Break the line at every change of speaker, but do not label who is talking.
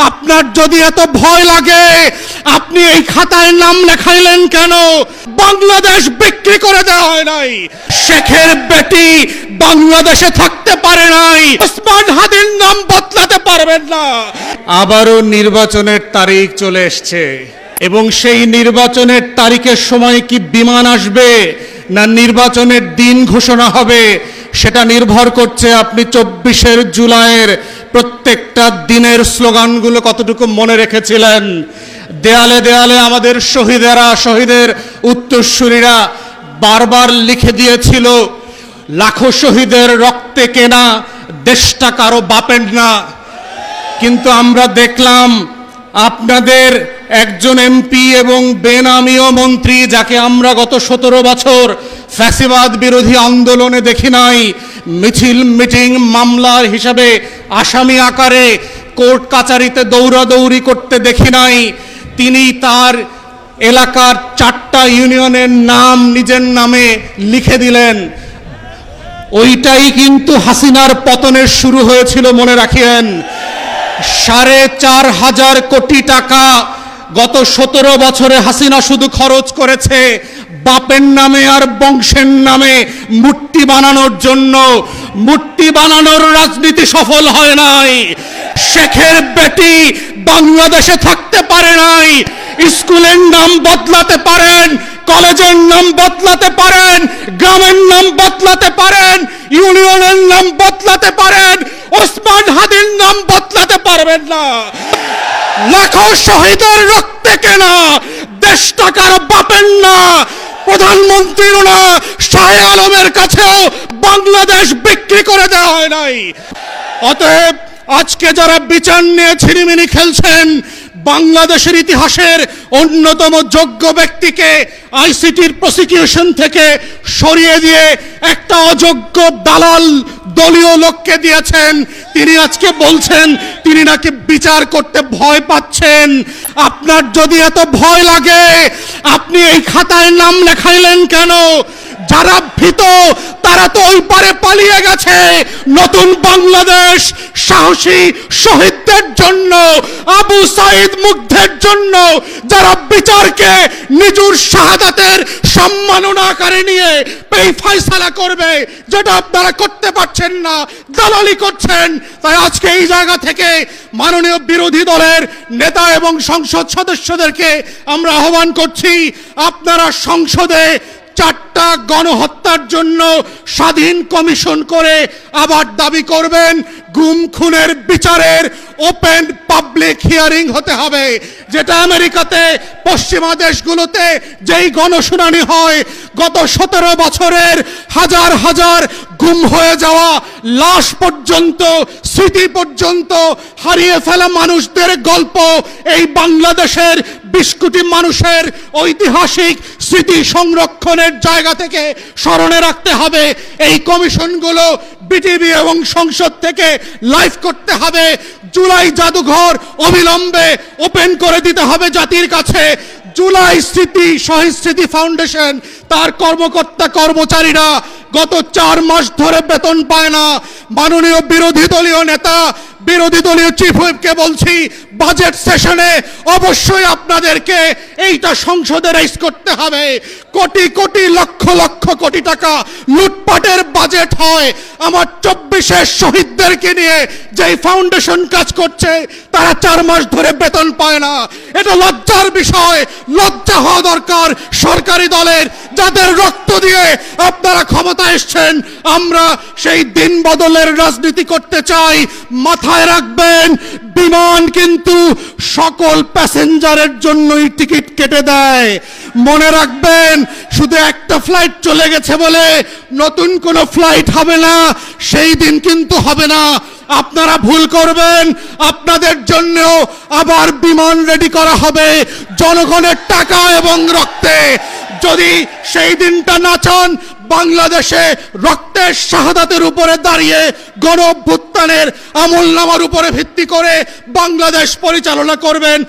আপনার যদি এত ভয় লাগে আপনি এই খাতায় নাম লেখাইলেন কেন? বাংলাদেশ বিক্রি করে দেওয়া হয় নাই। শেখের বেটি বাংলাদেশে থাকতে পারে নাই। ওসমান হাদির নাম বদলাতে পারবেন না।
আবারও নির্বাচনের তারিখ চলে এসছে এবং সেই নির্বাচনের তারিখের সময় কি বিমান আসবে না নির্বাচনের দিন ঘোষণা হবে সেটা নির্ভর করছে আপনি 24 জুলাইয়ের প্রত্যেকটা দিনের স্লোগানগুলো কতটুকু মনে রেখেছিলেন। দেয়ালে দেয়ালে আমাদের শহীদের উত্তরসূরিরা বারবার লিখে দিয়েছিল, লাখো শহীদের রক্তে কেনা দেশটা কারো বাপের না। কিন্তু আমরা দেখলাম আপনাদের একজন এমপি এবং বেনামীয় মন্ত্রী, যাকে আমরা গত 17 বছর ফ্যাসিবাদ বিরোধী আন্দোলনে দেখি নাই, মিছিল মিটিং মামলার হিসাবে আসামি আকারে কোর্ট কাচারিতে দৌড়াদৌড়ি করতে দেখি নাই, তিনি তার এলাকার 4টা ইউনিয়নের নাম নিজের নামে লিখে দিলেন। ওইটাই কিন্তু হাসিনার পতনের শুরু হয়েছিল, মনে রাখিয়েন। 4,500 কোটি টাকা গত 17 বছরে হাসিনা শুধু খরচ করেছে বাপের নামে আর বংশের নামে মূর্তি বানানোর জন্য। মূর্তি বানানোর রাজনীতি সফল হয় নাই। শেখের বেটি বাংলাদেশে থাকতে পারে নাই। স্কুলের নাম বদলাতে পারেন, কলেজের নাম বদলাতে পারেন, গ্রামের নাম বদলাতে পারেন, ইউনিয়নের নাম বদলাতে পারেন, ওসমান হাদির নাম বদলাতে পারবেন না। লাখো শহীদের রক্তে কেনা দেশটা কারো বাপের না। প্রধানমন্ত্রীর না, শাহ আলমের কাছেও বাংলাদেশ বিক্রি করে দেওয়া হয় নাই। অতএব আজকে যারা বিচার নিয়ে ছিনিমিনি খেলছেন, বাংলাদেশের ইতিহাসের অন্যতম যোগ্য ব্যক্তিকে আইসিটির প্রসিকিউশন থেকে সরিয়ে দিয়ে একটা অযোগ্য দালাল দলীয় লোককে দিয়েছেন। তিনি আজকে বলছেন তিনি নাকি বিচার করতে ভয় পাচ্ছেন। আপনার যদি এত ভয় লাগে আপনি এই খাতায় নাম লেখাইলেন কেন? যারা ভীত তারা তো ওই পারে পালিয়ে গেছে। নতুন বাংলাদেশ সাহসী শহীদদের জন্য, আবু সাইদ মুগ্ধের জন্য, যারা বিচারকে নিজের শাহাদাতের সম্মাননা আকারে নিয়ে এই ফয়সালা করবে, যেটা আপনারা করতে পারছেন না, দালালি করছেন। তাই আজকে এই জায়গা থেকে মাননীয় বিরোধী দলের নেতা এবং সংসদ সদস্যদেরকে আমরা আহ্বান করছি, আপনারা সংসদে 4টা গণহত্যার জন্য স্বাধীন কমিশন করে আবার দাবি করবেন গুম খুনের বিচারের ওপেন পাবলিক হিয়ারিং হতে হবে। যেটা আমেরিকাতে, পশ্চিমা দেশগুলোতে যেই গণশুনানি হয়, গত 17 বছরের হাজার হাজার গুম হয়ে যাওয়া লাশ পর্যন্ত, স্মৃতি পর্যন্ত হারিয়ে ফেলা মানুষদের গল্প এই বাংলাদেশের 20 কোটি মানুষের ঐতিহাসিক স্মৃতি সংরক্ষণের জায়গা থেকে স্মরণে রাখতে হবে। এই কমিশনগুলো বিটিভি এবং সংসদ থেকে লাইভ করতে হবে। জুলাই জাদুঘর অবিলম্বে ওপেন করে দিতে হবে জাতির কাছে। জুলাই শহীদ স্মৃতি ফাউন্ডেশন, তার কর্মকর্তা কর্মচারীরা গত 4 মাস ধরে বেতন পায় না। মাননীয় বিরোধী দলীয় নেতা, বিরোধী দলীয় চিফ হুইপকে বলছি, বাজেট সেশনে অবশ্যই আপনাদেরকে এইটা সংসদে রাইজ করতে হবে। কোটি কোটি লক্ষ লক্ষ কোটি টাকা লুটপাটের বাজেট হয়। আমার 24 শহীদদেরকে নিয়ে যেই ফাউন্ডেশন কাজ করছে তারা 4 মাস ধরে বেতন পায় না। এটা লজ্জার বিষয়। লজ্জা হওয়া দরকার সরকারি দলের, যাদের রক্ত দিয়ে আপনারা ক্ষমতা এসছেন। আমরা সেই দিন বদলের রাজনীতি করতে চাই। মাথায় রাখবেন, বিমান কিন্তু সকল প্যাসেঞ্জারের জন্যই টিকিট কেটে দেয়। মনে রাখবেন, শুধু একটা ফ্লাইট চলে গেছে বলে নতুন কোনো ফ্লাইট হবে না, সেই দিন কিন্তু হবে না। আপনারা ভুল করবেন, আপনাদের জন্যও আবার বিমান রেডি করা হবে জনগণের টাকা এবং রক্তে। যদি সেই দিনটা না চান, বাংলাদেশে রক্তের শাহাদাতের উপরে দাঁড়িয়ে গণ অভ্যুত্থানের আমলনামার উপরে ভিত্তি করে বাংলাদেশ পরিচালনা করবেন।